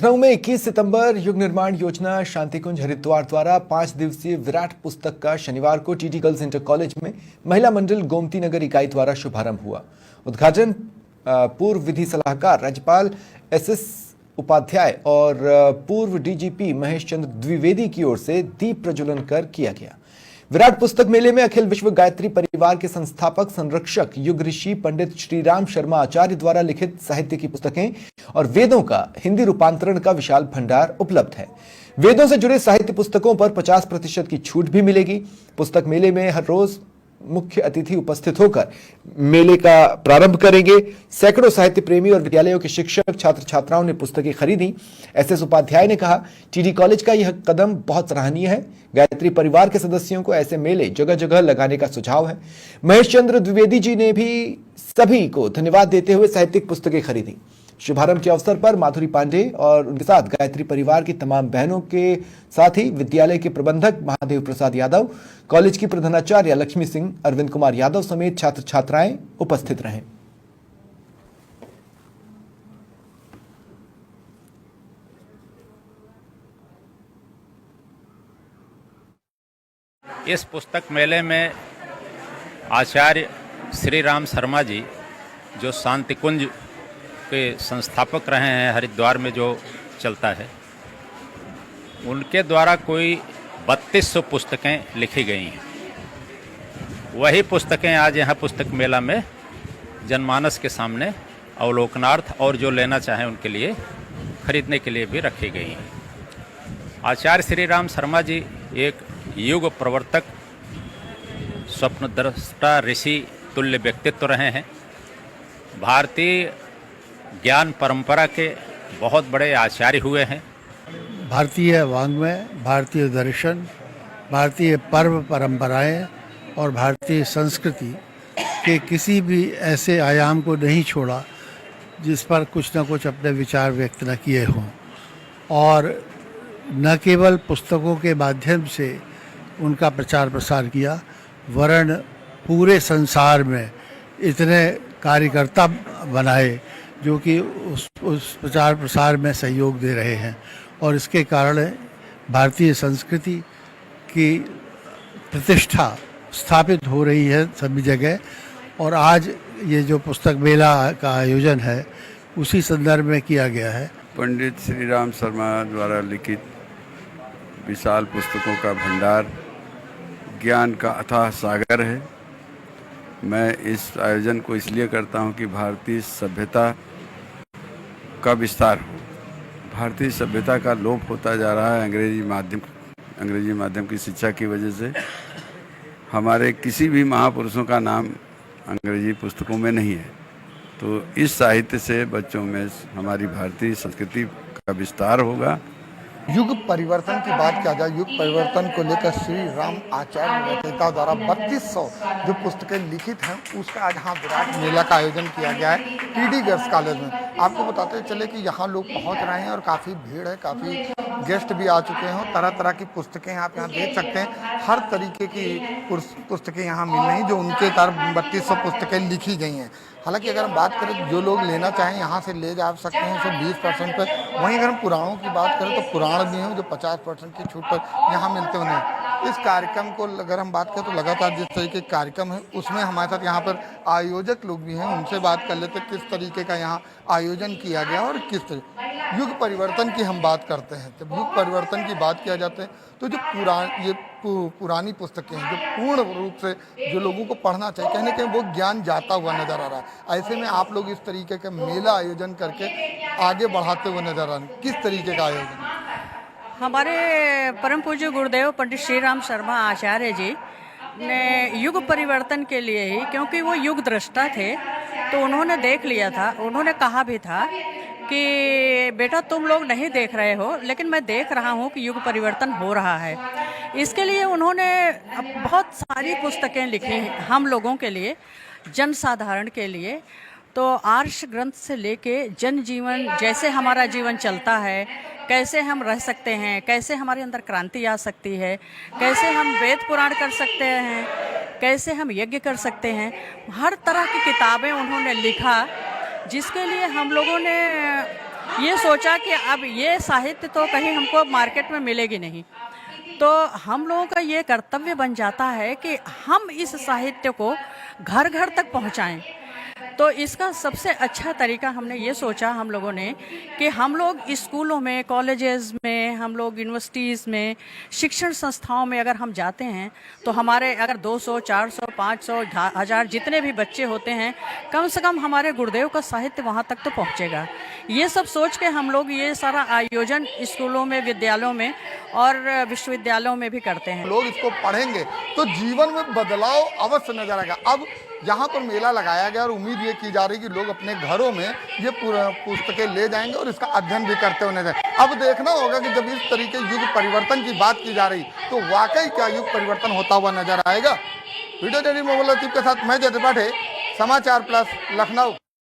लखनऊ में 21 सितंबर युग निर्माण योजना शांतिकुंज हरिद्वार द्वारा 5 दिवसीय विराट पुस्तक का शनिवार को टीटी गर्ल्स इंटर कॉलेज में महिला मंडल गोमती नगर इकाई द्वारा शुभारंभ हुआ। उद्घाटन पूर्व विधि सलाहकार राज्यपाल एसएस उपाध्याय और पूर्व डीजीपी महेश चंद्र द्विवेदी की ओर से दीप प्रज्वलन कर किया गया। विराट पुस्तक मेले में अखिल विश्व गायत्री परिवार के संस्थापक संरक्षक युग ऋषि पंडित श्रीराम शर्मा आचार्य द्वारा लिखित साहित्य की पुस्तकें और वेदों का हिंदी रूपांतरण का विशाल भंडार उपलब्ध है। वेदों से जुड़े साहित्य पुस्तकों पर 50% की छूट भी मिलेगी। पुस्तक मेले में हर रोज मुख्य अतिथि उपस्थित होकर मेले का प्रारंभ करेंगे। सैकड़ों साहित्य प्रेमी और विद्यालयों के शिक्षक छात्र छात्राओं ने पुस्तकें खरीदी। एसएस उपाध्याय ने कहा, टीटी कॉलेज का यह कदम बहुत सराहनीय है। गायत्री परिवार के सदस्यों को ऐसे मेले जगह जगह लगाने का सुझाव है। महेश चंद्र द्विवेदी जी ने भी सभी को धन्यवाद देते हुए साहित्यिक पुस्तकें खरीदी। शुभारंभ के अवसर पर माधुरी पांडे और उनके साथ गायत्री परिवार की तमाम बहनों के साथ ही विद्यालय के प्रबंधक महादेव प्रसाद यादव, कॉलेज की प्रधानाचार्य लक्ष्मी सिंह, अरविंद कुमार यादव समेत छात्र छात्राएं उपस्थित रहे। इस पुस्तक मेले में आचार्य श्रीराम शर्मा जी, जो शांतिकुंज के संस्थापक रहे हैं, हरिद्वार में जो चलता है, उनके द्वारा कोई 3200 पुस्तकें लिखी गई हैं। वही पुस्तकें आज यहाँ पुस्तक मेला में जनमानस के सामने अवलोकनार्थ और जो लेना चाहें उनके लिए खरीदने के लिए भी रखी गई हैं। आचार्य श्रीराम शर्मा जी एक युग प्रवर्तक, स्वप्नद्रष्टा, ऋषि तुल्य व्यक्तित्व रहे हैं। भारतीय ज्ञान परंपरा के बहुत बड़े आचार्य हुए हैं। भारतीय वाङ्मय, भारतीय दर्शन, भारतीय पर्व परंपराएं और भारतीय संस्कृति के किसी भी ऐसे आयाम को नहीं छोड़ा जिस पर कुछ न कुछ अपने विचार व्यक्त न किए हों। और न केवल पुस्तकों के माध्यम से उनका प्रचार प्रसार किया, वरन पूरे संसार में इतने कार्यकर्ता बनाए जो कि उस प्रचार प्रसार में सहयोग दे रहे हैं। और इसके कारण भारतीय संस्कृति की प्रतिष्ठा स्थापित हो रही है सभी जगह। और आज ये जो पुस्तक मेला का आयोजन है उसी संदर्भ में किया गया है। पंडित श्रीराम शर्मा द्वारा लिखित विशाल पुस्तकों का भंडार ज्ञान का अथाह सागर है। मैं इस आयोजन को इसलिए करता हूं कि भारतीय सभ्यता का विस्तार हो। भारतीय सभ्यता का लोप होता जा रहा है अंग्रेजी माध्यम की शिक्षा की वजह से। हमारे किसी भी महापुरुषों का नाम अंग्रेजी पुस्तकों में नहीं है। तो इस साहित्य से बच्चों में हमारी भारतीय संस्कृति का विस्तार होगा। युग परिवर्तन की बात किया जाए, युग परिवर्तन को लेकर श्री राम आचार्य रचयिता द्वारा 3200 जो पुस्तकें लिखित हैं उसका आज यहाँ विराट मेला का आयोजन किया गया है टीडी गर्ल्स कॉलेज में। आपको बताते चले कि यहाँ लोग पहुँच रहे हैं और काफ़ी भीड़ है, काफ़ी गेस्ट भी आ चुके हैं। तरह तरह की पुस्तकें आप यहाँ देख सकते हैं। हर तरीके की पुस्तकें यहाँ मिल रही जो उनके द्वारा 3200 पुस्तकें लिखी गई हैं। हालांकि अगर हम बात करें जो लोग लेना चाहें यहाँ से ले जा सकते हैं उसे 20% पर। वहीं अगर हम पुराणों की बात करें तो पुराण भी हैं जो 50% की छूट पर यहाँ मिलते उन्हें। इस कार्यक्रम को अगर हम बात करें तो लगातार जिस तरीके के कार्यक्रम है उसमें हमारे साथ यहाँ पर आयोजक लोग भी हैं, उनसे बात कर लेते किस तरीके का यहाँ आयोजन किया गया और किस तरीके। युग परिवर्तन की हम बात करते हैं, जब युग परिवर्तन की बात किया जाता है तो जो पुरानी पुस्तकें हैं जो पूर्ण रूप से जो लोगों को पढ़ना चाहिए, कहीं ना कहीं वो ज्ञान जाता हुआ नजर आ रहा है। ऐसे में आप लोग इस तरीके का मेला आयोजन करके आगे बढ़ाते हुए नजर आ रहे हैं। किस तरीके का आयोजन? हमारे परम पूज्य गुरुदेव पंडित श्रीराम शर्मा आचार्य जी ने युग परिवर्तन के लिए ही, क्योंकि वो युग दृष्टा थे, तो उन्होंने देख लिया था। उन्होंने कहा भी था कि बेटा तुम लोग नहीं देख रहे हो लेकिन मैं देख रहा हूँ कि युग परिवर्तन हो रहा है। इसके लिए उन्होंने बहुत सारी पुस्तकें लिखी हम लोगों के लिए, जन साधारण के लिए। तो आर्ष ग्रंथ से लेके जन जीवन, जैसे हमारा जीवन चलता है, कैसे हम रह सकते हैं, कैसे हमारे अंदर क्रांति आ सकती है, कैसे हम वेद पुराण कर सकते हैं, कैसे हम यज्ञ कर सकते हैं, हर तरह की किताबें उन्होंने लिखा, जिसके लिए हम लोगों ने ये सोचा कि अब ये साहित्य तो कहीं हमको मार्केट में मिलेगी नहीं, तो हम लोगों का ये कर्तव्य बन जाता है कि हम इस साहित्य को घर घर तक पहुंचाएं। तो इसका सबसे अच्छा तरीका हमने ये सोचा हम लोगों ने कि हम लोग स्कूलों में, कॉलेजेस में, हम लोग यूनिवर्सिटीज़ में, शिक्षण संस्थाओं में अगर हम जाते हैं तो हमारे अगर 200, 400, 500, 1000 जितने भी बच्चे होते हैं, कम से कम हमारे गुरुदेव का साहित्य वहाँ तक तो पहुँचेगा। ये सब सोच के हम लोग ये सारा आयोजन स्कूलों में, विद्यालयों में और विश्वविद्यालयों में भी करते हैं। लोग इसको पढ़ेंगे तो जीवन में बदलाव अवश्य नजर आएगा। अब यहाँ पर मेला लगाया गया और उम्मीद ये की जा रही है कि लोग अपने घरों में ये पुस्तकें ले जाएंगे और इसका अध्ययन भी करते हुए नजर। अब देखना होगा कि जब इस तरीके युग परिवर्तन की बात की जा रही तो वाकई क्या युग परिवर्तन होता हुआ नजर आएगा। वीडियो जर्नलिस्ट मोहम्मद लतीफ के साथ मैं जय त्रिपाठी, समाचार प्लस, लखनऊ।